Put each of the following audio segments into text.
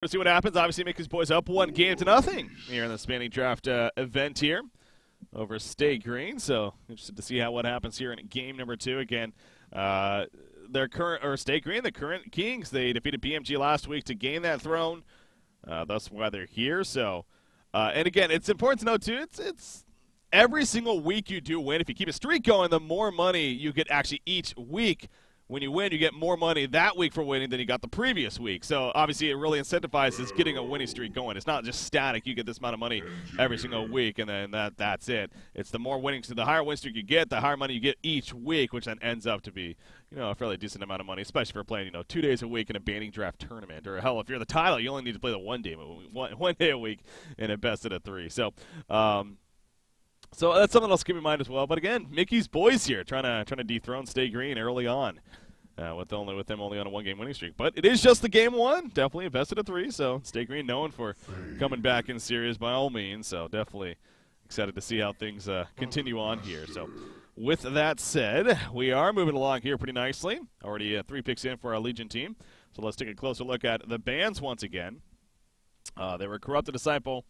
We'll see what happens. Obviously, Mickey's boys up 1-0 here in the Spanning Draft event here over Stay Green. So interested to see what happens here in game number 2. Again, Stay Green, the current Kings, they defeated BMG last week to gain that throne. That's why they're here. So, and again, it's important to note too. It's every single week you do win. If you keep a streak going, the more money you get actually each week. When you win, you get more money that week for winning than you got the previous week. So, obviously, it really incentivizes getting a winning streak going. It's not just static. You get this amount of money every single week, and then that's it. It's the more winnings, the higher win streak you get, the higher money you get each week, which then ends up to be, a fairly decent amount of money, especially if you're playing, 2 days a week in a banning draft tournament. Or, hell, if you're the title, you only need to play the one day a week in a best-of-3. So, so that's something else to keep in mind as well. But again, Mickey's boys here trying to dethrone Stay Green early on, with them only on a 1-game winning streak. But it is just the game 1, definitely a best-of-3. So Stay Green known for coming back in series by all means. So definitely excited to see how things continue on here. So with that said, we are moving along here pretty nicely. Already 3 picks in for our Legion team. So let's take a closer look at the bans once again. They were Corrupted Disciple.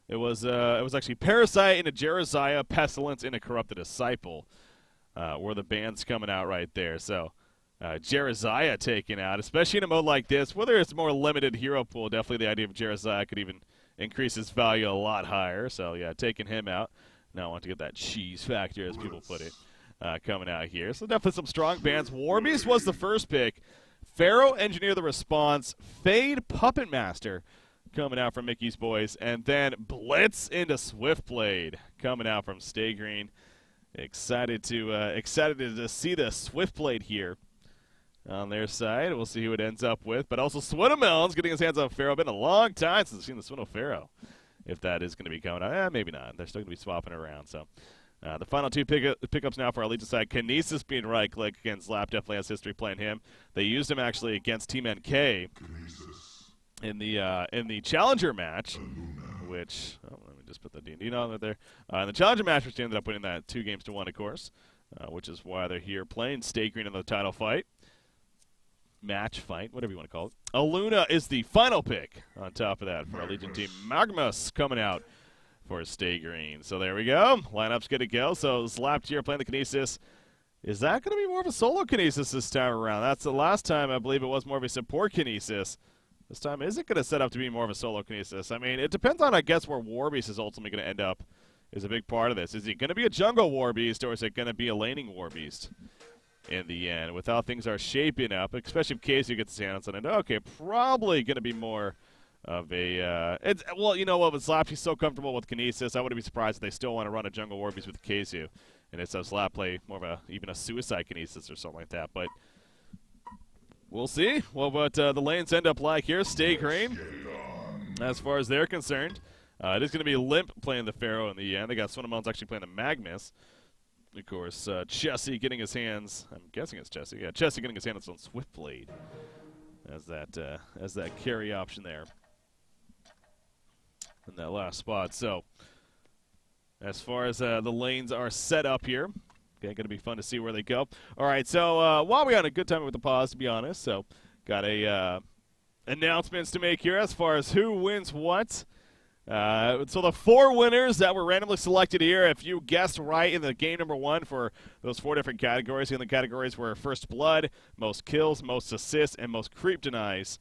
It was actually Parasite into Jerusiah, Pestilence into Corrupted Disciple, were the bans coming out right there. So Jerusiah taken out, especially in a mode like this, whether it's more limited hero pool, definitely the idea of Jerusiah could even increase his value a lot higher. So yeah, taking him out. Now I want to get that cheese factor, as people put it, coming out here. So definitely some strong bans. Warbeast was the first pick. Pharaoh, Engineer the Response, Fade, Puppet Master coming out from Mickey's boys, and then Blitz into Swiftblade coming out from Stay Green. Excited to see the Swiftblade here on their side. We'll see who it ends up with, but also Swinnomelon's getting his hands on Pharaoh. Been a long time since I've seen the Swinno Pharaoh, if that is going to be coming out. Maybe not. They're still going to be swapping around. So the final 2 pickups now for our Legion side. Kinesis being right-click again. Zlap definitely has history playing him. They used him actually against Team NK in the Challenger match, which let me just put the D&D on there. In the Challenger match, which ended up winning that 2-1, of course, which is why they're here playing Stay Green in the title fight, match fight, whatever you want to call it. Aluna is the final pick on top of that for our Legion team. Magmus coming out for Stay Green. So there we go. Lineup's good to go. So Zlap here playing the Kinesis. Is that going to be more of a solo Kinesis this time around? That's the last time I believe it was more of a support Kinesis. This time, is it going to set up to be more of a solo Kinesis? I mean, it depends on, I guess, where Warbeast is ultimately going to end up is a big part of this. Is it going to be a jungle Warbeast, or is it going to be a laning Warbeast in the end? With how things are shaping up, especially if Casey gets his hands on it. Okay, probably going to be more of a... well, you know what, with Zlap, he's so comfortable with Kinesis, I wouldn't be surprised if they still want to run a jungle Warbeast with Casey. And it's have Zlap play more of even a suicide Kinesis or something like that. But we'll see what the lanes end up like here. Stay Green, as far as they're concerned. It is going to be Limp playing the Pharaoh in the end. They got Swinnomelon's actually playing the Magmus. Of course, Chessie getting his hands, I'm guessing it's Chessie. Yeah, Chessie getting his hands on Swiftblade as that carry option there in that last spot. So as far as the lanes are set up here, going to be fun to see where they go. All right, so while we had a good time with the pause, to be honest, so got a announcements to make here as far as who wins what. So the 4 winners that were randomly selected here, if you guessed right in the game number 1 for those 4 different categories, and the categories were First Blood, Most Kills, Most Assists, and Most Creep Denies.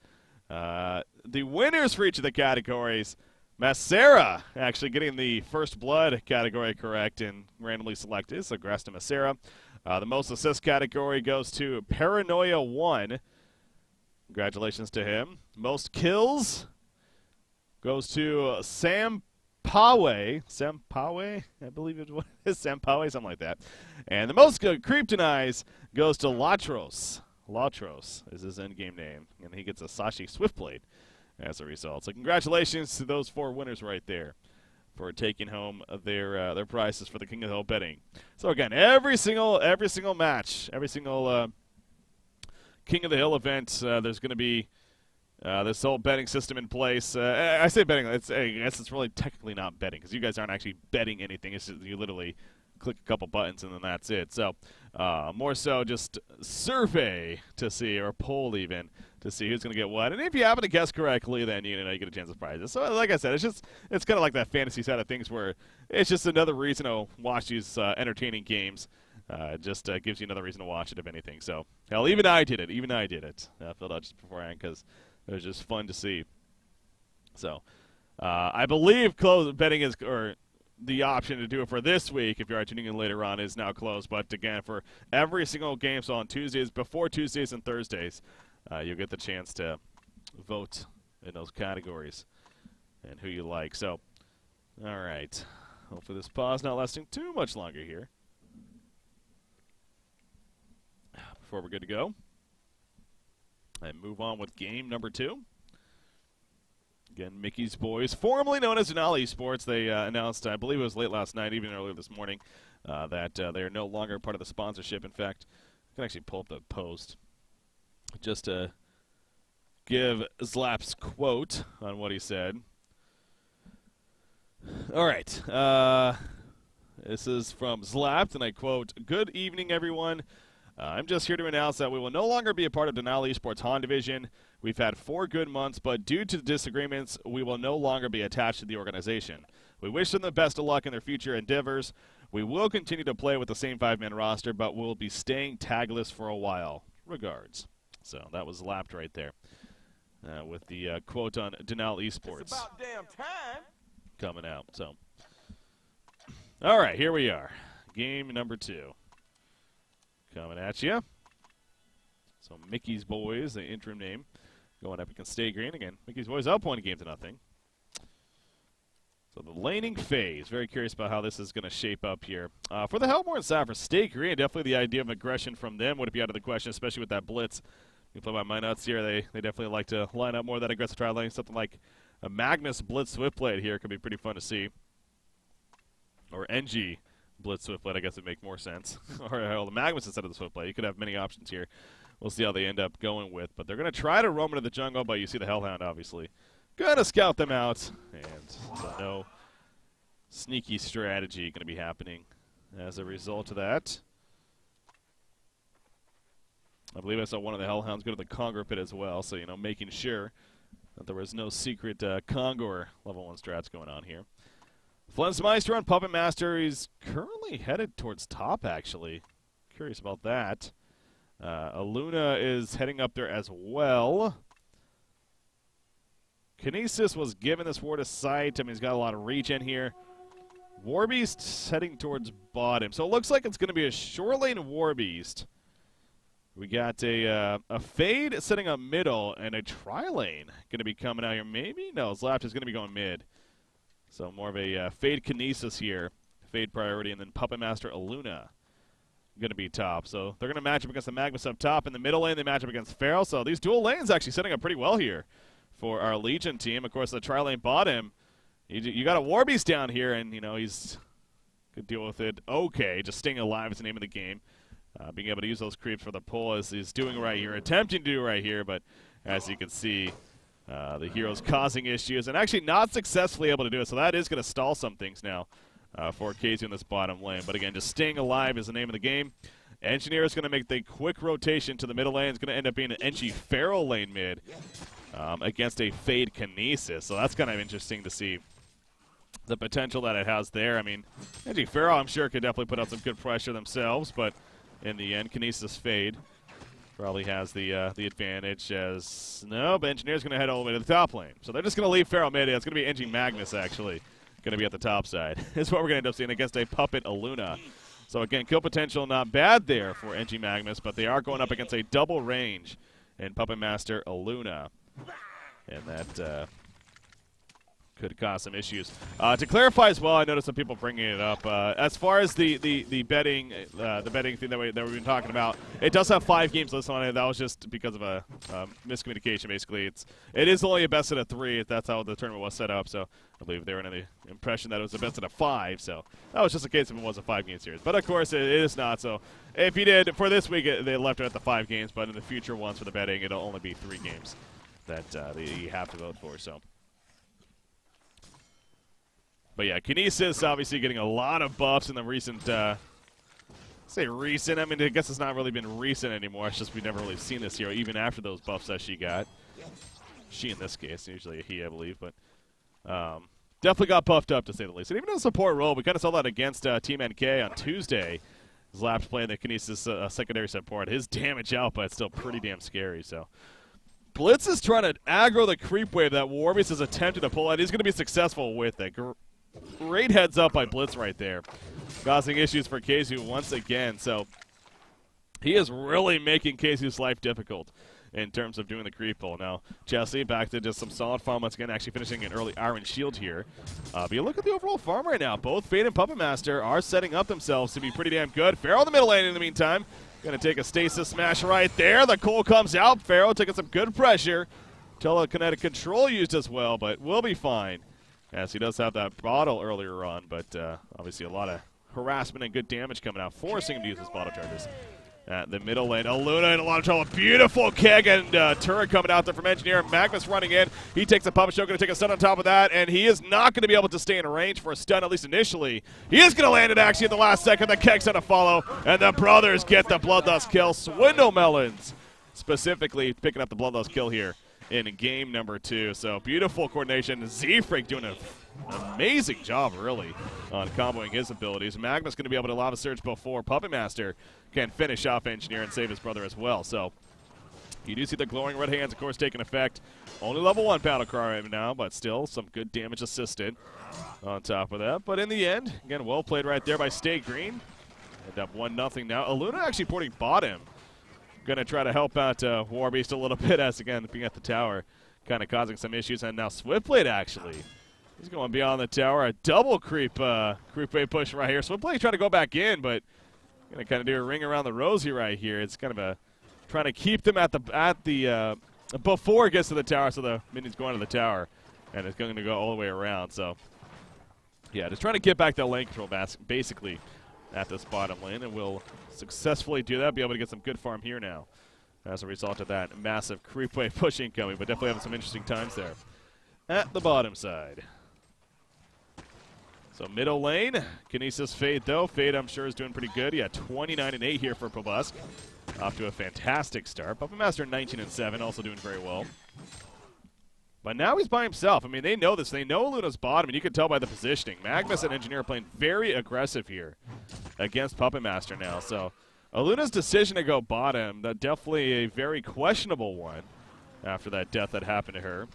The winners for each of the categories, Macera actually getting the First Blood category correct and randomly selected, so congrats to Macera. The Most Assist category goes to Paranoia 1. Congratulations to him. Most Kills goes to Sam Pawe, I believe it is Sam Pawe, something like that. And the Most Creep Denies goes to Latros. Latros is his endgame name, and he gets a Sashi Swiftblade as a result. So congratulations to those 4 winners right there for taking home their prizes for the King of the Hill betting. So again, every single match, every single King of the Hill event, there's going to be this whole betting system in place. I say betting, I guess it's really technically not betting because you guys aren't actually betting anything. It's just you literally click a couple buttons and then that's it. So more so just survey to see, or poll even, to see who's going to get what. And if you happen to guess correctly, then you get a chance of prizes. So like I said, it's kind of like that fantasy side of things where it's just another reason to watch these entertaining games. Just gives you another reason to watch it, if anything. So hell, even I did it. Filled out just beforehand because it was just fun to see. So I believe betting is, or the option to do it for this week, if you are tuning in later on, is now closed. But again, for every single game, so on Tuesdays, before Tuesdays and Thursdays, you'll get the chance to vote in those categories and who you like. So, all right. Hopefully this pause not lasting too much longer here before we're good to go. And move on with game number 2. Again, Mickey's Boys, formerly known as dnL Esports, they announced, I believe it was late last night, even earlier this morning, that they are no longer part of the sponsorship. In fact, I can actually pull up the post just to give Zlap's quote on what he said. All right. This is from Zlap, and I quote, "Good evening, everyone. I'm just here to announce that we will no longer be a part of dnL Esports Han Division. We've had 4 good months, but due to the disagreements, we will no longer be attached to the organization. We wish them the best of luck in their future endeavors. We will continue to play with the same 5-man roster, but we'll be staying tagless for a while. Regards." So that was lapped right there with the quote on dnL Esports. It's about damn time. Coming out. So, all right, here we are. Game number 2 coming at you. So Mickey's Boys, the interim name, going up against Stay Green. Again, Mickey's Boys up 1-0. So the laning phase. Very curious about how this is going to shape up here. For the Hellborn side, for Stay Green, definitely the idea of aggression from them would be out of the question, especially with that blitz. You play by my nuts here. They definitely like to line up more of that aggressive trial lane. Something like a Magnus Blitz Swiftblade here could be pretty fun to see. Or NG Blitz Swiftblade, I guess would make more sense. Or the Magnus instead of the Swiftblade. You could have many options here. We'll see how they end up going with. But they're going to try to roam into the jungle, but you see the Hellhound, obviously. Going to scout them out. And so no sneaky strategy going to be happening as a result of that. I believe I saw one of the Hellhounds go to the Congour pit as well, so, making sure that there was no secret Congour level 1 strats going on here. Flensmeister on Puppet Master. He's currently headed towards top, actually. Curious about that. Aluna is heading up there as well. Kinesis was given this ward of sight. I mean, he's got a lot of regen here. Warbeast heading towards bottom. So it looks like it's going to be a short lane Warbeast. We got a Fade sitting up middle and a tri-lane going to be coming out here. Maybe? No, Zlap is going to be going mid. So more of a Fade Kinesis here. Fade priority, and then Puppet Master Aluna going to be top. So they're going to match up against the Magnus up top. In the middle lane, they match up against Feral. So these dual lanes actually setting up pretty well here for our Legion team. Of course, the tri-lane bottom, you got a Warbeast down here, and, he's could deal with it. Okay, just staying alive is the name of the game. Being able to use those creeps for the pull as he's doing right here, attempting to do right here, but as you can see, the hero's causing issues and actually not successfully able to do it. So that is going to stall some things now for KZ in this bottom lane. But again, just staying alive is the name of the game. Engineer is going to make the quick rotation to the middle lane. It's going to end up being an NG Feral lane mid against a Fade Kinesis. So that's kind of interesting to see the potential that it has there. I mean, NG Feral, I'm sure, could definitely put out some good pressure themselves, but in the end, Kinesis Fade probably has the advantage as... No, but Engineer's going to head all the way to the top lane. So they're just going to leave Feral mid. It's going to be NG Magnus, actually, going to be at the top side. Is what we're going to end up seeing against a Puppet Aluna. So again, kill potential not bad there for NG Magnus, but they are going up against a double range in Puppet Master Aluna. And that... could cause some issues. To clarify as well, I noticed some people bringing it up. As far as the betting thing that we've been talking about, it does have 5 games listed on it. That was just because of a miscommunication. Basically, it is only a best of 3. That's how the tournament was set up. So I believe they were under the impression that it was a best of 5. So that was just a case if it was a 5-game series. But of course, it is not. So if you did for this week, they left it at the 5 games. But in the future ones for the betting, it'll only be 3 games that you have to vote for. So. But yeah, Kinesis obviously getting a lot of buffs in the recent, say recent, I mean, I guess it's not really been recent anymore. It's just we've never really seen this hero, even after those buffs that she got. She in this case, usually a he, I believe, but definitely got buffed up, to say the least. And even in a support role, we kind of saw that against Team NK on Tuesday. Zlap's playing the Kinesis secondary support. His damage output is still pretty damn scary, so. Blitz is trying to aggro the creep wave that Warbeast has attempted to pull out. He's going to be successful with it. Great heads up by Blitz right there, causing issues for Keizu once again. So he is really making Keizu's life difficult in terms of doing the creep pull. Now, Jesse back to just some solid farm once again, actually finishing an early Iron Shield here. But you look at the overall farm right now. Both Fade and Puppet Master are setting up themselves to be pretty damn good. Pharaoh in the middle lane in the meantime. Going to take a stasis smash right there. The Cole comes out. Pharaoh taking some good pressure. Telekinetic control used as well, but we'll be fine. As he does have that bottle earlier on, but obviously a lot of harassment and good damage coming out, forcing him to use his bottle charges. At the middle lane, Aluna in a lot of trouble. Beautiful keg and turret coming out there from Engineer. Magnus running in. He takes a puppet show, going to take a stun on top of that, and he is not going to be able to stay in range for a stun, at least initially. He is going to land it actually at the last second. The keg's going to follow, and the brothers get the Bloodlust kill. Swindle Melons specifically picking up the Bloodlust kill here in game number 2. So beautiful coordination. Z-Freak doing an amazing job, really, on comboing his abilities. Magnus going to be able to Lava Surge before Puppet Master can finish off Engineer and save his brother as well. So you do see the glowing red hands, of course, taking effect. Only level 1 battle cry right now, but still some good damage assisted on top of that. But in the end, again, well played right there by Stay Green. End up 1-0 now. Aluna actually porting bottom. Going to try to help out Warbeast a little bit as, again, being at the tower, kind of causing some issues. And now Swiftblade, actually. He's going beyond the tower. A double creep wave push right here. Swiftblade trying to go back in, but going to kind of do a ring around the rosy right here. It's kind of a trying to keep them at the before it gets to the tower, so the minions go into the tower, and it's going to go all the way around. So, yeah, just trying to get back that lane control basically at this bottom lane, and we'll successfully do that, be able to get some good farm here now as a result of that massive creep wave push incoming, but definitely having some interesting times there at the bottom side. So middle lane, Kinesis Fade though. Fade I'm sure is doing pretty good. Yeah, 29-8 here for Probusk. Off to a fantastic start. Puppet Master 19-7, also doing very well. But now he's by himself. I mean, they know this. They know Luna's bottom, and you can tell by the positioning. Magnus and Engineer are playing very aggressive here against Puppet Master now. So Luna's decision to go bottom, that definitely a very questionable one after that death that happened to her.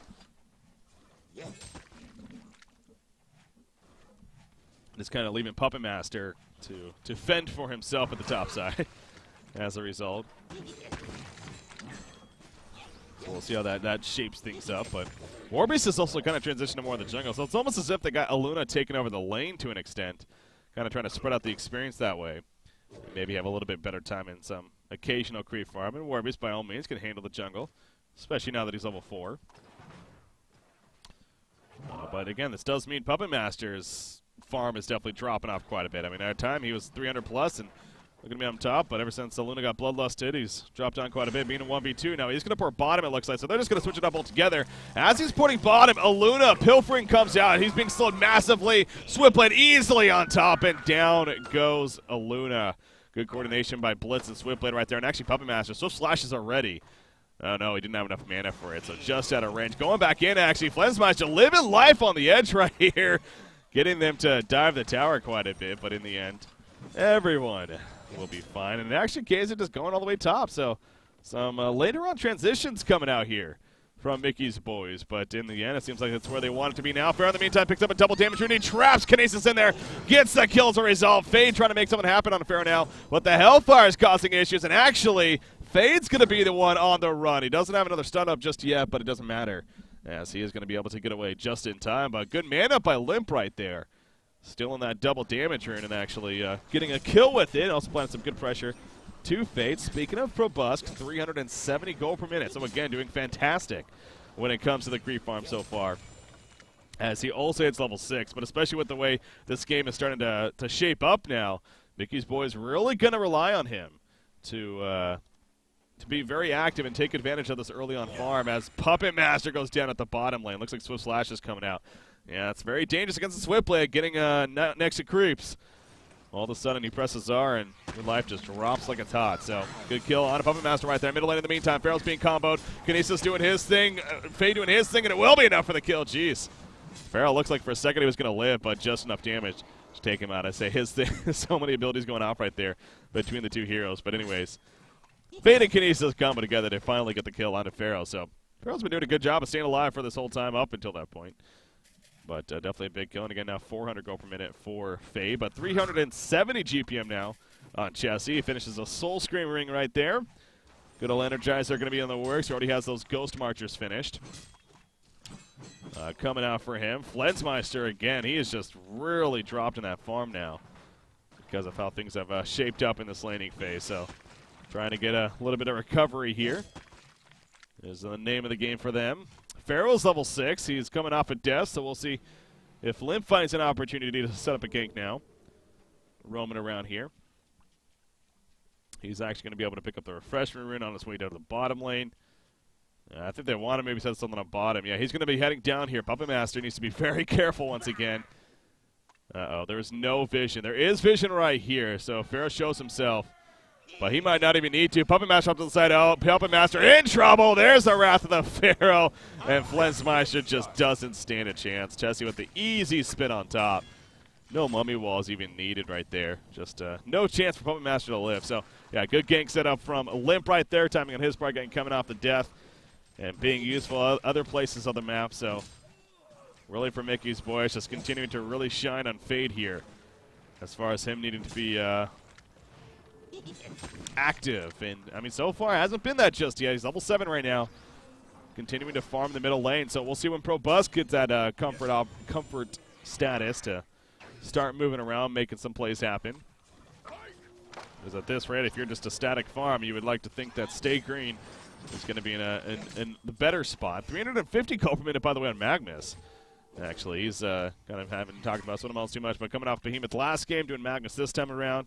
Just kind of leaving Puppet Master to fend for himself at the top side as a result. So we'll see how that shapes things up. But Warbeast is also kind of transitioned to more of the jungle. So it's almost as if they got Aluna taking over the lane to an extent. Kind of trying to spread out the experience that way. Maybe have a little bit better time in some occasional creep farm. And Warbeast, by all means, can handle the jungle. Especially now that he's level 4. But again, this does mean Puppet Master's farm is definitely dropping off quite a bit. I mean, at a time he was 300 plus and looking to be on top, but ever since Aluna got bloodlusted, he's dropped down quite a bit, being a 1v2. Now he's going to pour bottom, it looks like, so they're just going to switch it up altogether. As he's porting bottom, Aluna pilfering comes out. He's being slowed massively. Swiftblade easily on top, and down goes Aluna. Good coordination by Blitz and Swiftblade right there, and actually Puppet Master. Swift slashes already. Oh no, he didn't have enough mana for it, so just out of range. Going back in, actually. Flensmeister living life on the edge right here. Getting them to dive the tower quite a bit, but in the end, everyone will be fine. And actually, Kaiser just going all the way top, so some later on transitions coming out here from Mickey's boys. But in the end, it seems like that's where they want it to be now. Fair in the meantime picks up a double damage routine, traps Kinesis in there, gets the kills a result. Fade trying to make something happen on Pharaoh now, but the Hellfire is causing issues, and actually, Fade's going to be the one on the run. He doesn't have another stun up just yet, but it doesn't matter, as he is going to be able to get away just in time. But good man up by Limp right there. Still in that double damage rune and actually getting a kill with it. Also applying some good pressure to Fade. Speaking of Probusk, 370 gold per minute. So again, doing fantastic when it comes to the creep farm so far. As he also hits level 6, but especially with the way this game is starting to shape up now, Mickey's boys really going to rely on him to be very active and take advantage of this early on farm as Puppet Master goes down at the bottom lane. Looks like Swift Slash is coming out. Yeah, it's very dangerous against the Switchblade, getting next to creeps. All of a sudden, he presses R, and your life just drops like it's hot. So, good kill on a Puppet Master right there. Middle lane in the meantime. Pharaoh's being comboed. Kinesis doing his thing. Fade doing his thing, and it will be enough for the kill. Jeez. Pharaoh looks like for a second he was going to live, but just enough damage to take him out. I say his thing. So many abilities going off right there between the two heroes. But anyways, Fade and Kinesis combo together to finally get the kill onto Pharaoh. So, Pharaoh's been doing a good job of staying alive for this whole time up until that point. But definitely a big kill. And again, now 400 gold per minute for Fade. But 370 GPM now on Chessie. He finishes a Soul Scream ring right there. Good old Energizer going to be in the works. He already has those Ghost Marchers finished. Coming out for him. Flensmeister again. He is just really dropped in that farm now because of how things have shaped up in this laning phase. So trying to get a little bit of recovery here is the name of the game for them. Pharaoh's level 6. He's coming off a death, so we'll see if Limp finds an opportunity to set up a gank now. Roaming around here. He's actually going to be able to pick up the refreshment rune on his way down to the bottom lane. I think they want to maybe set something on bottom. Yeah, he's going to be heading down here. Puppet Master needs to be very careful once again. Uh-oh, there's no vision. There is vision right here, so Pharaoh shows himself. But he might not even need to. Puppet Master up to the side. Oh, Puppet Master in trouble. There's the Wrath of the Pharaoh. And Flensmeister just doesn't stand a chance. Chessie with the easy spin on top. No mummy walls even needed right there. Just no chance for Puppet Master to live. So, yeah, good gank set up from Limp right there. Timing on his part, getting coming off the death. And being useful other places on the map. So, really for Mickey's boys, just continuing to really shine on Fade here. As far as him needing to be active, and I mean so far hasn't been that just yet. He's level 7 right now, continuing to farm the middle lane. So we'll see when Probus gets that comfort status to start moving around, making some plays happen. Because at this rate, if you're just a static farm, you would like to think that Stay Green is going to be in the better spot. 350 gold per minute, by the way, on Magnus. Actually, he's kind of haven't talked about Sonamel's too much, but coming off Behemoth last game, doing Magnus this time around.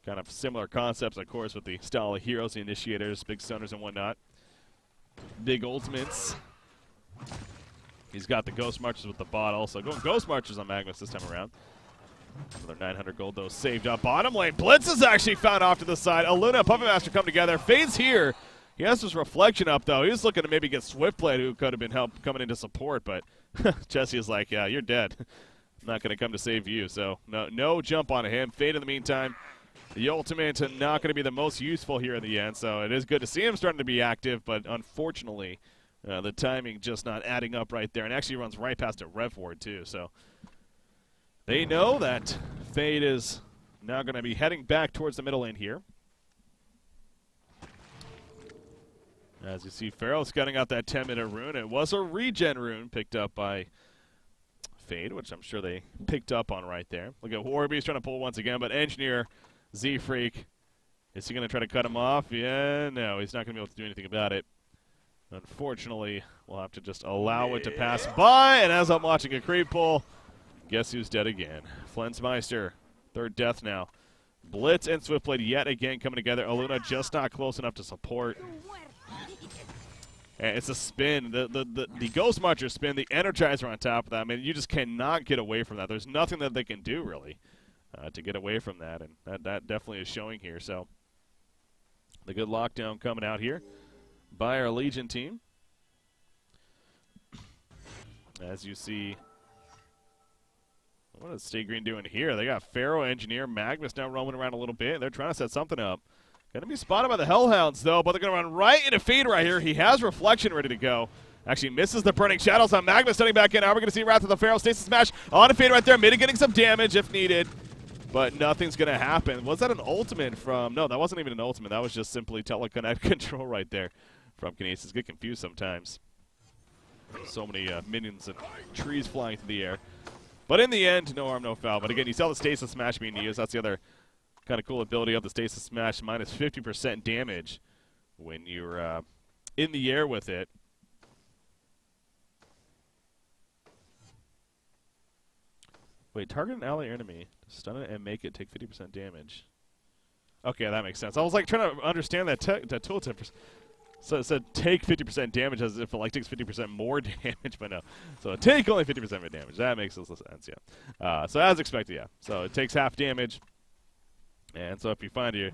Kind of similar concepts, of course, with the style of heroes, the initiators, big stoners and whatnot. Big ultimates. He's got the Ghost Marchers with the bot also. Going Ghost Marchers on Magnus this time around. Another 900 gold, though, saved up. Bottom lane, Blitz is actually found off to the side. Aluna and Puppet Master come together. Fade's here. He has his reflection up, though. He was looking to maybe get Swiftblade, who could have been help coming into support, but Chessie is like, yeah, you're dead. I'm not going to come to save you. So no jump on him. Fade in the meantime. The ultimate not going to be the most useful here in the end, so it is good to see him starting to be active, but unfortunately, the timing just not adding up right there, and actually runs right past a Rev Ward too, so they know that Fade is now going to be heading back towards the middle lane here. As you see, Pharaoh's cutting out that 10-minute rune. It was a regen rune picked up by Fade, which I'm sure they picked up on right there. Look at Warby's trying to pull once again, but Engineer Z-Freak, is he going to try to cut him off? Yeah, no, he's not going to be able to do anything about it. Unfortunately, we'll have to just allow it to pass by, and as I'm watching a creep pull, guess who's dead again? Flensmeister, third death now. Blitz and Swiftblade yet again coming together. Aluna just not close enough to support. And it's a spin. The Ghost Marcher spin, the Energizer on top of that. I mean, you just cannot get away from that. There's nothing that they can do, really. To get away from that, and that definitely is showing here. So the good lockdown coming out here by our Legion team. As you see, what is Stay Green doing here? They got Pharaoh, Engineer, Magnus now roaming around a little bit. They're trying to set something up. Going to be spotted by the Hellhounds, though, but they're going to run right into Fade right here. He has Reflection ready to go. Actually misses the Burning Shadows on Magnus, setting back in. Now we're going to see Wrath of the Pharaoh. Stasis Smash on to Fade right there, mitigating some damage if needed. But nothing's going to happen. Was that an ultimate from... No, that wasn't even an ultimate. That was just simply teleconnect control right there from Kinesis. Get confused sometimes. So many minions and trees flying through the air. But in the end, no harm, no foul. But again, you saw the Stasis Smash being used. That's the other kind of cool ability of the Stasis Smash. Minus 50% damage when you're in the air with it. Wait, target an ally or enemy, stun it, and make it take 50% damage. Okay, that makes sense. I was like trying to understand that tooltip. So it said take 50% damage as if it like takes 50% more damage, but no. So take only 50% of damage. That makes a little sense, yeah. So as expected, yeah. So it takes half damage, and so if you find your,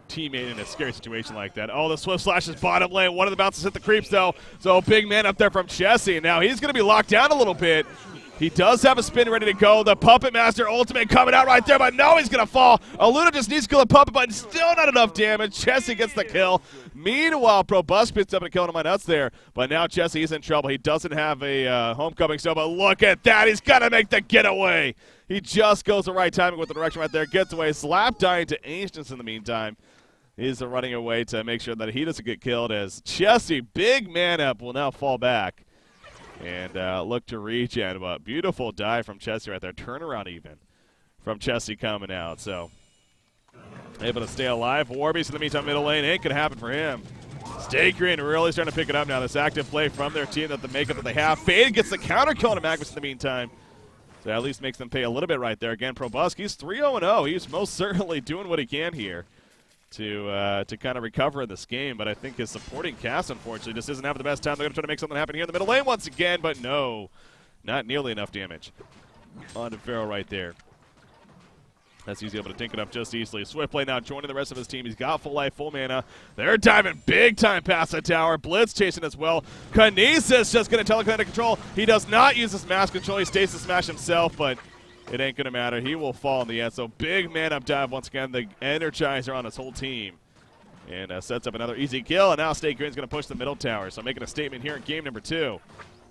teammate in a scary situation like that. Oh, the Swift Slash is bottom lane. One of the bounces hit the creeps, though. So big man up there from Chessie. Now he's going to be locked down a little bit. He does have a spin ready to go. The Puppet Master ultimate coming out right there, but no, he's going to fall. Aluna just needs to kill the Puppet, but still not enough damage. Chessie gets the kill. Meanwhile, Probus picks up and killing him my nuts there, but now Chessie is in trouble. He doesn't have a homecoming still, but look at that. He's got to make the getaway. He just goes the right timing with the direction right there. Gets away. Slap dying to Ancients in the meantime. He's running away to make sure that he doesn't get killed as Chessie, big man up, will now fall back. And look to regen, but beautiful dive from Chessie right there. Turnaround even from Chessie coming out. So able to stay alive. Warbeast in the meantime, middle lane. Ain't going to happen for him. Stay Green really starting to pick it up now. This active play from their team, that the makeup that they have. Fade gets the counter kill to Magnus in the meantime. So at least makes them pay a little bit right there. Again, Probus, he's 3-0-0. He's most certainly doing what he can here to kind of recover in this game, but I think his supporting cast, unfortunately, just isn't having the best time. They're going to try to make something happen here in the middle lane once again, but no, not nearly enough damage onto Pharaoh right there. As he's able to dink it up just easily. Swift play now joining the rest of his team. He's got full life, full mana. They're diving big time past the tower. Blitz chasing as well. Kinesis just going to telekinetic control. He does not use his mass control. He stays to smash himself, but it ain't going to matter. He will fall in the end. So big man-up dive once again. The Energizer on his whole team. And sets up another easy kill. And now Stay Green's going to push the middle tower. So making a statement here in game number 2.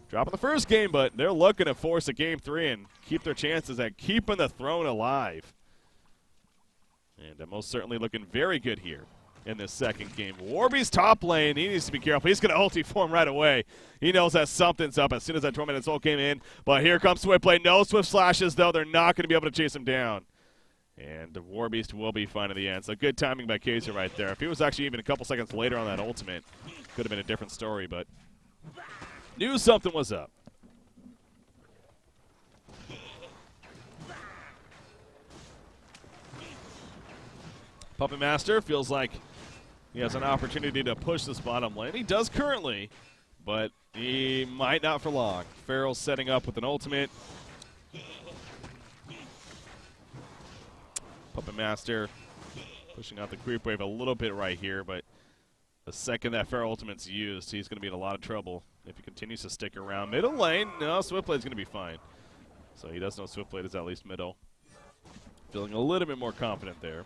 Dropping the first game, but they're looking to force a game 3 and keep their chances at keeping the throne alive. And most certainly looking very good here in this second game. Warby's top lane, he needs to be careful. He's going to ulti form right away. He knows that something's up as soon as that Tormented Soul came in. But here comes Swift play. No Swift Slashes, though. They're not going to be able to chase him down. And the Warbeast will be fine in the end. So good timing by Kaiser right there. If he was actually even a couple seconds later on that ultimate, could have been a different story, but knew something was up. Puppet Master feels like he has an opportunity to push this bottom lane. He does currently, but he might not for long. Pharaoh's setting up with an ultimate. Puppet Master pushing out the creep wave a little bit right here, but the second that Pharaoh ultimate's used, he's going to be in a lot of trouble if he continues to stick around. Middle lane, no, Swiftblade's going to be fine. So he does know Swiftblade is at least middle. Feeling a little bit more confident there.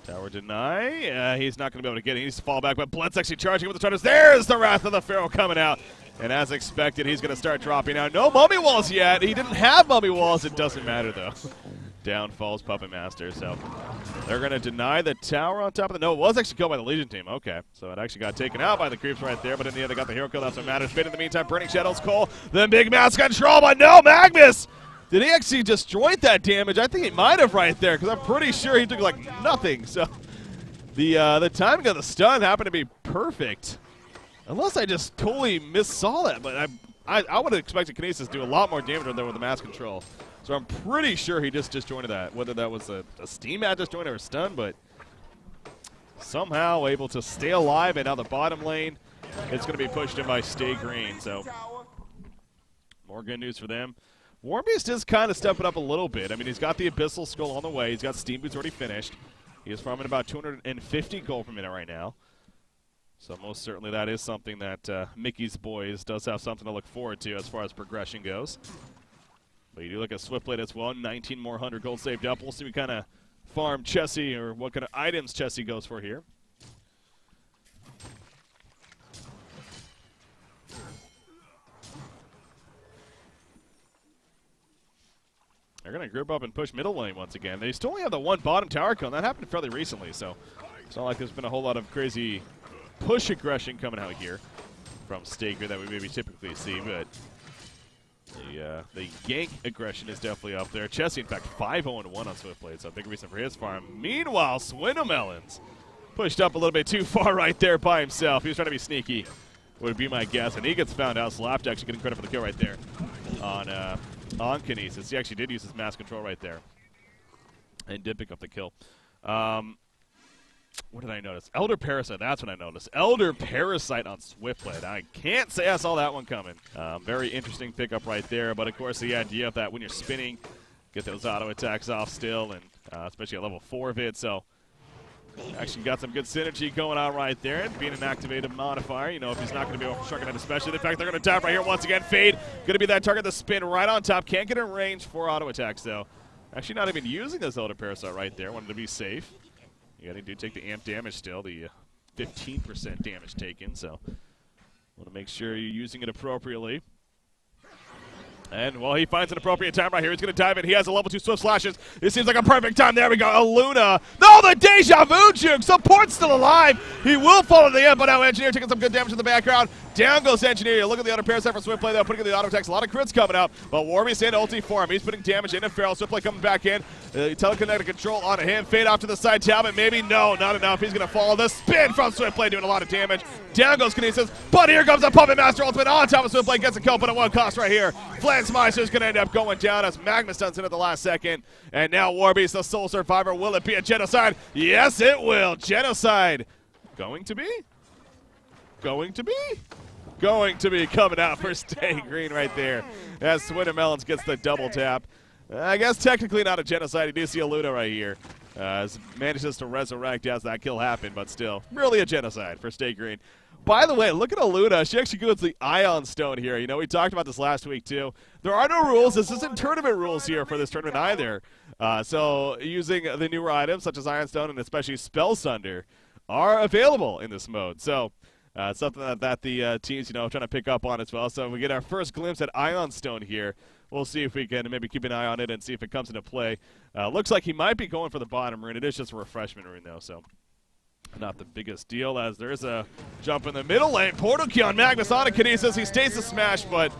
Tower deny. He's not going to be able to get it. He needs to fall back, but Blitz actually charging with the Charters. There's the Wrath of the Pharaoh coming out. And as expected, he's going to start dropping out. No Mummy Walls yet. He didn't have Mummy Walls. It doesn't matter, though. Down falls Puppet Master. So they're going to deny the tower on top of the... No, it was actually killed by the Legion team. Okay. So it actually got taken out by the creeps right there, but in the end, they got the hero kill. That's what matters. Fade in the meantime, Burning Shadows, Cole. Then Big Mass control, but no, Magnus! Did he actually disjoint that damage? I think he might have right there, because I'm pretty sure he took, like, nothing. So the timing of the stun happened to be perfect. Unless I just totally missaw that, but I would have expected Kinesis to do a lot more damage there with the mass control. So I'm pretty sure he just disjointed that, whether that was a steam mat disjoint or a stun, but somehow able to stay alive, and now the bottom lane, it's going to be pushed in by Stay Green. So more good news for them. Warbeast is kind of stepping up a little bit. I mean, he's got the Abyssal Skull on the way. He's got Steam Boots already finished. He is farming about 250 gold per minute right now. So most certainly that is something that Mickey's Boys does have something to look forward to as far as progression goes. But you do look at Swiftblade as well. 19 more 100 gold saved up. We'll see what kind of farm Chessie or what kind of items Chessie goes for here. They're going to group up and push middle lane once again. They still only have the one bottom tower kill, and that happened fairly recently, so it's not like there's been a whole lot of crazy push aggression coming out here from Staker that we maybe typically see, but the gank aggression is definitely up there. Chessie, in fact, 5-0-1 on Swiftblade, so a big reason for his farm. Meanwhile, Swindlemelons pushed up a little bit too far right there by himself. He was trying to be sneaky, would be my guess, and he gets found out. Slap actually getting credit for the kill right there on Kinesis. He actually did use his mass control right there and did pick up the kill. What did I notice? Elder Parasite, that's what I noticed. Elder Parasite on Swiftblade. I can't say I saw that one coming. Very interesting pickup right there, but of course the idea of that when you're spinning, get those auto attacks off still, and especially at level 4 of it, so actually got some good synergy going on right there, and being an activated modifier, you know, if he's not going to be overstrucking it, especially the fact they're going to tap right here once again. Fade, going to be that target, the spin right on top. Can't get in range for auto attacks, though. Actually not even using this Elder Parasite right there. Wanted to be safe. Yeah, they do take the amp damage still, the 15% damage taken, so want to make sure you're using it appropriately. And, well, he finds an appropriate time right here. He's going to dive in. He has a level 2 Swift Slashes. It seems like a perfect time. There we go. Luna. No, the Deja Vu juke. Support's still alive. He will fall to the end, but now Engineer taking some good damage in the background. Down goes Engineer. Look at the other Parasite for Swiftplay, though, putting in the auto attacks. A lot of crits coming up, but Warby's in ulti for him. He's putting damage into Feral. Swiftplay coming back in. Telekinetic control on him. Fade off to the side. Talbot, maybe. No, not enough. He's going to fall. The spin from Swiftplay doing a lot of damage. Down goes Kinesis, but here comes the Puppet Master ultimate on top of Swiftplay. Gets a kill, but at one cost right here. Flansmeister is going to end up going down as Magnus duns in at the last second. And now Warby's the sole survivor. Will it be a genocide? Yes, it will. Genocide. Going to be? Going to be? Going to be coming out for Stay Green right there as Swinner Melons gets the double tap. I guess technically not a genocide. You do see a Luna right here. Manages to resurrect as that kill happened, but still, really a genocide for Stay Green. By the way, look at Aluna. She actually goes the Ion Stone here. You know, we talked about this last week, too. There are no rules. This isn't tournament rules here for this tournament either. So using the newer items, such as Ion Stone and especially Spell Sunder, are available in this mode. So something that the teams, you know, trying to pick up on as well. So we get our first glimpse at Ion Stone here. We'll see if we can maybe keep an eye on it and see if it comes into play. Looks like he might be going for the bottom rune. It is just a refreshment rune, though, so not the biggest deal, as there's a jump in the middle lane. Portal key on Magnus on a Kinesis. He stays the smash, but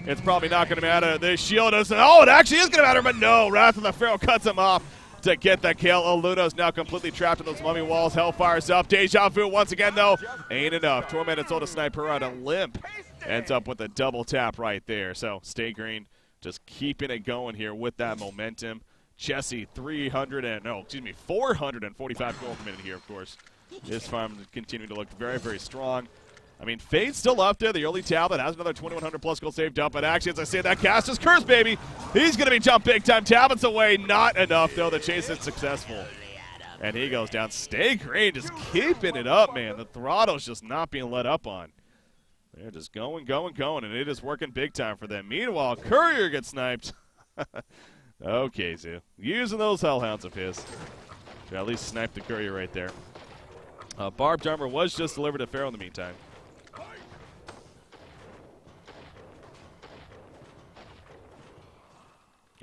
it's probably not going to matter. The shield is, oh, it actually is going to matter, but no. Wrath of the Pharaoh cuts him off to get that kill. Luna's now completely trapped in those mummy walls. Hellfire's up. Deja Vu once again, though. Ain't enough. Tormented Soul to snipe her on a limp. Ends up with a double tap right there. So Stay Green just keeping it going here with that momentum. Jesse, 445 gold per minute here, of course. This farm continuing to look very, very strong. I mean, Fade's still up there. The early Talbot has another 2,100 plus gold saved up. But actually, as I say, that cast is cursed, baby. He's going to be jumped big time. Talbot's away. Not enough, though. The chase is successful. And he goes down. Stay Green just keeping it up, man. The throttle's just not being let up on. They're just going, going, going, and it is working big time for them. Meanwhile, Courier gets sniped. Okay, Zoo. Using those Hellhounds of his to at least snipe the Courier right there. Barbed Armor was just delivered to Pharaoh in the meantime.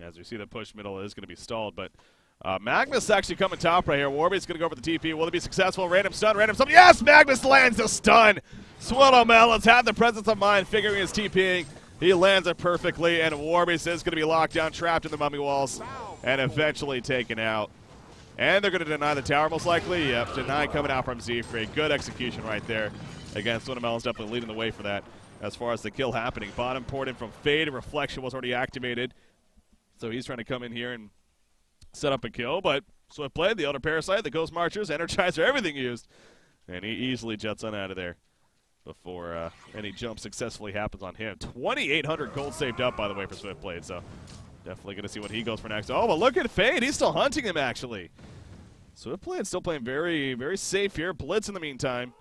As we see, the push middle is going to be stalled, but Magnus actually coming top right here. Warby's going to go for the TP. Will it be successful? Random stun, random stun. Yes, Magnus lands the stun. Swallow Melons had the presence of mind figuring his TPing. He lands it perfectly, and Warby's is going to be locked down, trapped in the mummy walls, and eventually taken out. And they're going to deny the tower, most likely. Yep, deny coming out from Zfree. Good execution right there. Again, Swinner Melons definitely leading the way for that as far as the kill happening. Bottom port in from Fade. Reflection was already activated. So he's trying to come in here and set up a kill, but Swift played, the Elder Parasite, the Ghost Marchers, Energizer, everything used. And he easily jets on out of there before any jump successfully happens on him. 2,800 gold saved up, by the way, for Swift Blade, so definitely going to see what he goes for next. Oh, but look at Fade. He's still hunting him, actually. Swift Blade still playing very, very safe here. Blitz in the meantime.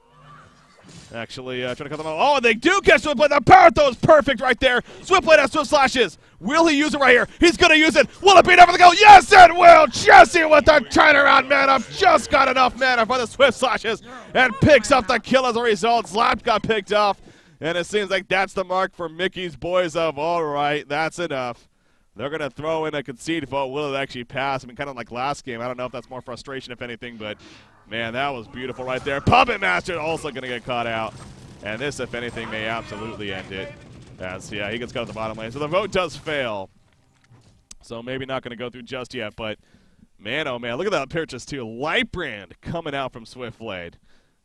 Actually, trying to cut them off. Oh, and they do catch Swift Blade. The power throw is perfect right there. Swift Blade has Swift Slashes. Will he use it right here? He's going to use it. Will it be enough for the goal? Yes, it will. Jesse with the turnaround mana. Just got enough mana for the Swift Slashes and picks up the kill as a result. Slap got picked off, and it seems like that's the mark for Mickey's boys of, all right, that's enough. They're going to throw in a concede vote. Will it actually pass? I mean, kind of like last game. I don't know if that's more frustration, if anything, but, man, that was beautiful right there. Puppet Master also going to get caught out. And this, if anything, may absolutely end it. As, yeah, he gets cut at the bottom lane. So the vote does fail. So maybe not going to go through just yet, but, man, oh, man, look at that purchase, too. Lightbrand coming out from Swiftblade.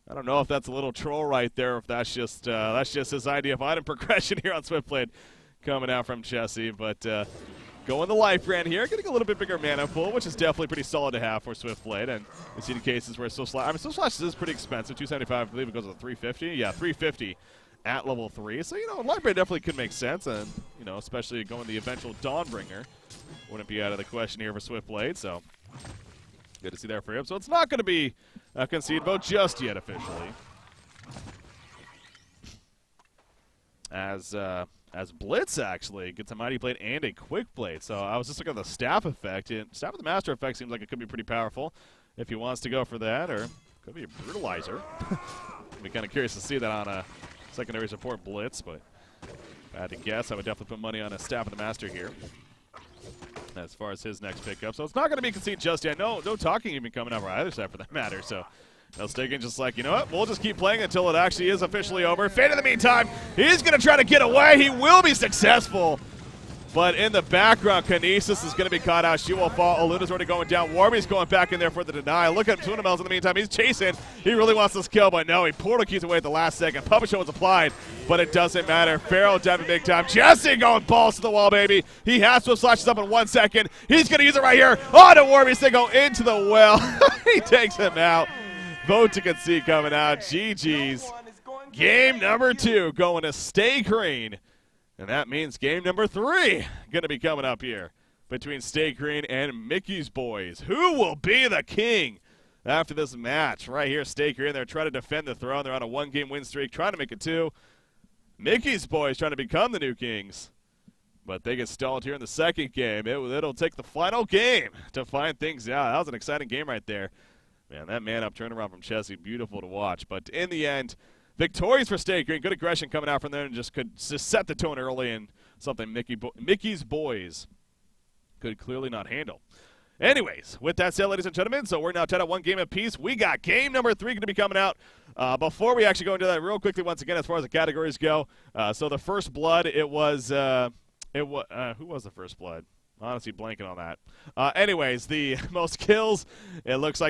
I don't know if that's a little troll right there, or if that's just his idea of item progression here on Swiftblade. Coming out from Jesse, but going the life brand here, getting a little bit bigger mana pool, which is definitely pretty solid to have for Swiftblade. And you see the cases where Soul Slash, Soul Slash is pretty expensive, 275, I believe it goes to 350. Yeah, 350 at level 3. So, life brand definitely could make sense, and, especially going the eventual Dawnbringer wouldn't be out of the question here for Swiftblade. So, good to see there for him. So, it's not going to be a concede vote just yet officially. As Blitz actually gets a Mighty Blade and a Quick Blade. So I was just looking at the Staff effect. Staff of the Master effect seems like it could be pretty powerful if he wants to go for that, or could be a Brutalizer. I'd be kind of curious to see that on a secondary support Blitz, but if I had to guess, I would definitely put money on a Staff of the Master here as far as his next pickup. So it's not going to be conceded just yet. No talking even coming out for either side for that matter. So Staking just like, you know what, we'll just keep playing until it actually is officially over. Fade in the meantime, he's going to try to get away. He will be successful. But in the background, Kinesis is going to be caught out. She will fall. Aluna's already going down. Warby's going back in there for the deny. Look at Tunamel's in the meantime. He's chasing. He really wants this kill, but no, he portal keys away at the last second. Puppet Show was applied, but it doesn't matter. Pharaoh diving big time. Jesse going balls to the wall, baby. He has to slash up in 1 second. He's going to use it right here. Oh, to Warby's. They go into the well. He takes him out. Vote to concede coming out. GG's. Game number 2 going to Stay Green. And that means game number 3 going to be coming up here between Stay Green and Mickey's Boys. Who will be the king after this match? Right here, Stay Green. They're trying to defend the throne. They're on a 1-game win streak, trying to make it 2. Mickey's Boys trying to become the new kings. But they get stalled here in the second game. It'll take the final game to find things out. That was an exciting game right there. Man, that man-up turnaround from Chessie, beautiful to watch. But in the end, victorious for Stay Green. Good aggression coming out from there and just could set the tone early and something Mickey's Boys could clearly not handle. Anyways, with that said, ladies and gentlemen, so we're now tied at 1 game apiece. We got game number 3 going to be coming out. Before we actually go into that real quickly, once again, as far as the categories go, so the first blood, who was the first blood? Honestly, blanking on that. Anyways, the most kills, it looks like